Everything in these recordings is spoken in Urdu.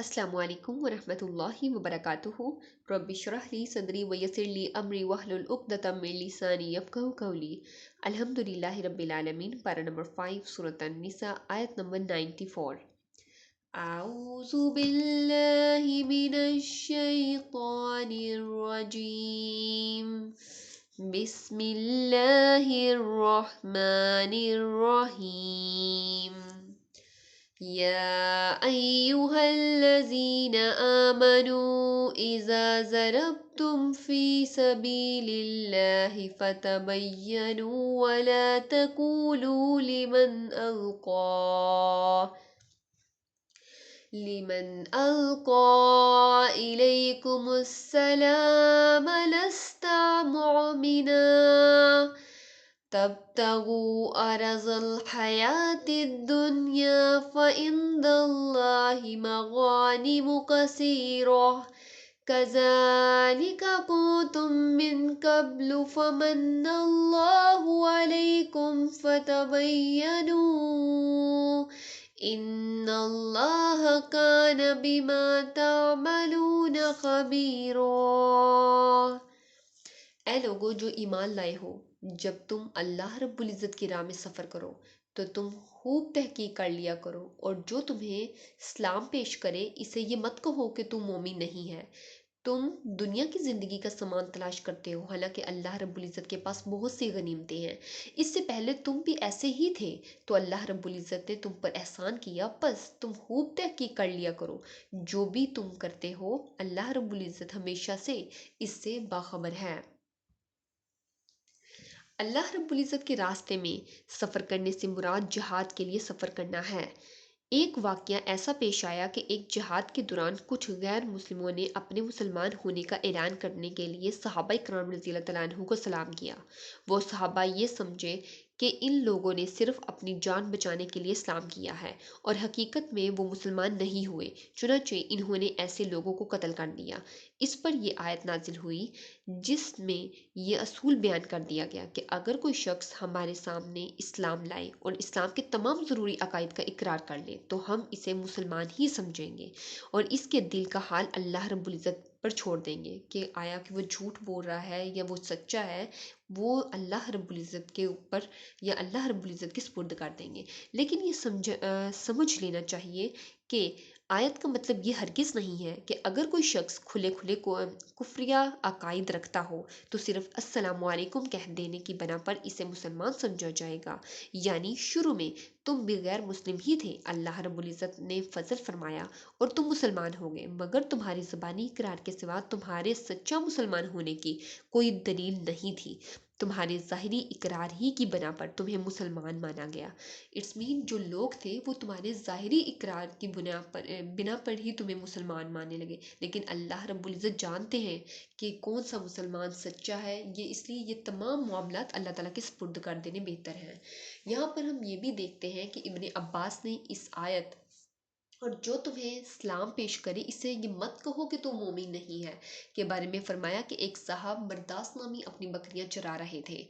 السلام علیکم ورحمۃ اللہ وبرکاتہ۔ رب اشرح لی صدری ویسر لی امری واحلل عقدۃ من لسانی یفقہوا قولی۔ الحمد للہ رب العالمین۔ پارہ نمبر 5 سورۃ النساء، آیت نمبر 94۔ اعوذ باللہ من الشیطان الرجیم، بسم اللہ الرحمن الرحیم۔ یا ایہا الذین آمنوا اذا ضربتم فی سبیل اللہ فتبینوا ولا تقولوا لمن ألقى إليكم السلام لست مؤمنا تبتغوا عرض الحياة الدنيا فعند الله مغانم كثيرة كذلك كنتم من قبل فمن الله عليكم فتبينوا ان اللہ کان بما تعملون خبیرا۔ اے لوگو جو ایمان لائے ہو، جب تم اللہ رب العزت کی راہ میں سفر کرو تو تم خوب تحقیق کر لیا کرو، اور جو تمہیں سلام پیش کرے اسے یہ مت کہو کہ تم مومن نہیں ہے۔ تم دنیا کی زندگی کا سامان تلاش کرتے ہو، حالانکہ اللہ رب العزت کے پاس بہت سی غنیمتیں ہیں۔ اس سے پہلے تم بھی ایسے ہی تھے، تو اللہ رب العزت نے تم پر احسان کیا، بس تم خوب تحقیق کر لیا کرو۔ جو بھی تم کرتے ہو اللہ رب العزت ہمیشہ سے اس سے باخبر ہے۔ اللہ رب العزت کے راستے میں سفر کرنے سے مراد جہاد کے لیے سفر کرنا ہے۔ ایک واقعہ ایسا پیش آیا کہ ایک جہاد کے دوران کچھ غیر مسلموں نے اپنے مسلمان ہونے کا اعلان کرنے کے لیے صحابہ کرام رضی اللہ تعالیٰ عنہ کو سلام کیا۔ وہ صحابہ یہ سمجھے کہ ان لوگوں نے صرف اپنی جان بچانے کے لیے سلام کیا ہے، اور حقیقت میں وہ مسلمان نہیں ہوئے، چنانچہ انہوں نے ایسے لوگوں کو قتل کر دیا۔ اس پر یہ آیت نازل ہوئی جس میں یہ اصول بیان کر دیا گیا کہ اگر کوئی شخص ہمارے سامنے اسلام لائے اور اسلام کے تمام ضروری عقائد کا اقرار کر لے تو ہم اسے مسلمان ہی سمجھیں گے، اور اس کے دل کا حال اللہ رب العزت پر چھوڑ دیں گے کہ آیا کہ وہ جھوٹ بول رہا ہے یا وہ سچا ہے، وہ اللہ رب العزت کے اوپر یا اللہ رب العزت کے سپرد کر دیں گے۔ لیکن یہ سمجھ لینا چاہیے کہ آیت کا مطلب یہ ہرگز نہیں ہے کہ اگر کوئی شخص کھلے کھلے کفریہ عقائد رکھتا ہو تو صرف السلام علیکم کہہ دینے کی بنا پر اسے مسلمان سمجھا جائے گا۔ یعنی شروع میں تم بھی غیر مسلم ہی تھے، اللہ رب العزت نے فضل فرمایا اور تم مسلمان ہو گئے، مگر تمہاری زبانی اقرار کے سوا تمہارے سچا مسلمان ہونے کی کوئی دلیل نہیں تھی، تمہارے ظاہری اقرار ہی کی بنا پر تمہیں مسلمان مانا گیا۔ اٹس مین جو لوگ تھے وہ تمہارے ظاہری اقرار کی بنا پر ہی تمہیں مسلمان ماننے لگے، لیکن اللہ رب العزت جانتے ہیں کہ کون سا مسلمان سچا ہے، یہ اس لیے یہ تمام معاملات اللہ تعالیٰ کے سپرد کر دینے بہتر ہیں۔ یہاں پر ہم یہ بھی دیکھتے ہیں کہ ابن عباس نے اس آیت اور جو تمہیں سلام پیش کرے اسے یہ مت کہو کہ تم مومن نہیں ہے کے بارے میں فرمایا کہ ایک صاحب مرداس نامی اپنی بکریاں چرا رہے تھے۔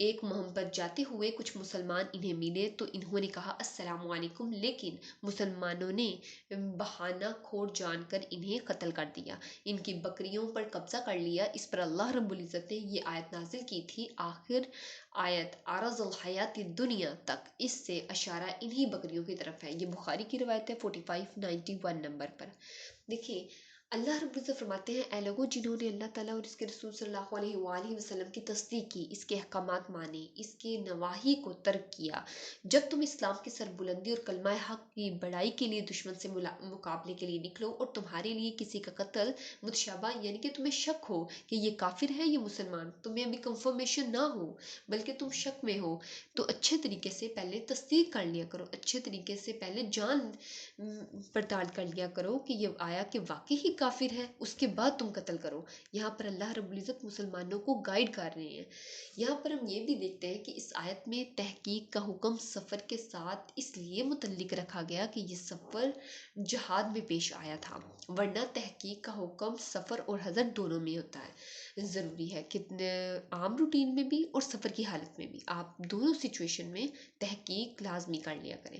ایک مہم پر جاتے ہوئے کچھ مسلمان انہیں ملے تو انہوں نے کہا السلام علیکم، لیکن مسلمانوں نے بہانہ کھور جان کر انہیں قتل کر دیا، ان کی بکریوں پر قبضہ کر لیا۔ اس پر اللہ رب العزت نے یہ آیت نازل کی تھی، آخر آیت عرض الحیات الدنیا تک، اس سے اشارہ انہی بکریوں کی طرف ہے۔ یہ بخاری کی روایت ہے 4591 نمبر پر۔ دیکھیں اللہ رب العزت فرماتے ہیں اے لوگوں جنہوں نے اللہ تعالیٰ اور اس کے رسول صلی اللہ علیہ وآلہ وسلم کی تصدیق کی، اس کے احکامات مانے، اس کے نواہی کو ترک کیا، جب تم اسلام کی سربلندی اور کلمہ حق کی بڑائی کے لیے دشمن سے مقابلے کے لیے نکلو اور تمہارے لیے کسی کا قتل متشابہ یعنی کہ تمہیں شک ہو کہ یہ کافر ہے یہ مسلمان، تمہیں ابھی کنفرمیشن نہ ہو بلکہ تم شک میں ہو، تو اچھے طریقے سے پہلے تصدیق کر لیا کرو، اچھے طریقے سے پہلے جان پڑتال کر لیا کرو کہ یہ آیا کہ واقعی ہی کافر ہے، اس کے بعد تم قتل کرو۔ یہاں پر اللہ رب العزت مسلمانوں کو گائیڈ کر رہے ہیں۔ یہاں پر ہم یہ بھی دیکھتے ہیں کہ اس آیت میں تحقیق کا حکم سفر کے ساتھ اس لیے متعلق رکھا گیا کہ یہ سفر جہاد میں پیش آیا تھا، ورنہ تحقیق کا حکم سفر اور حضر دونوں میں ہوتا ہے۔ ضروری ہے کہ عام روٹین میں بھی اور سفر کی حالت میں بھی آپ دونوں سچویشن میں تحقیق لازمی کر لیا کریں۔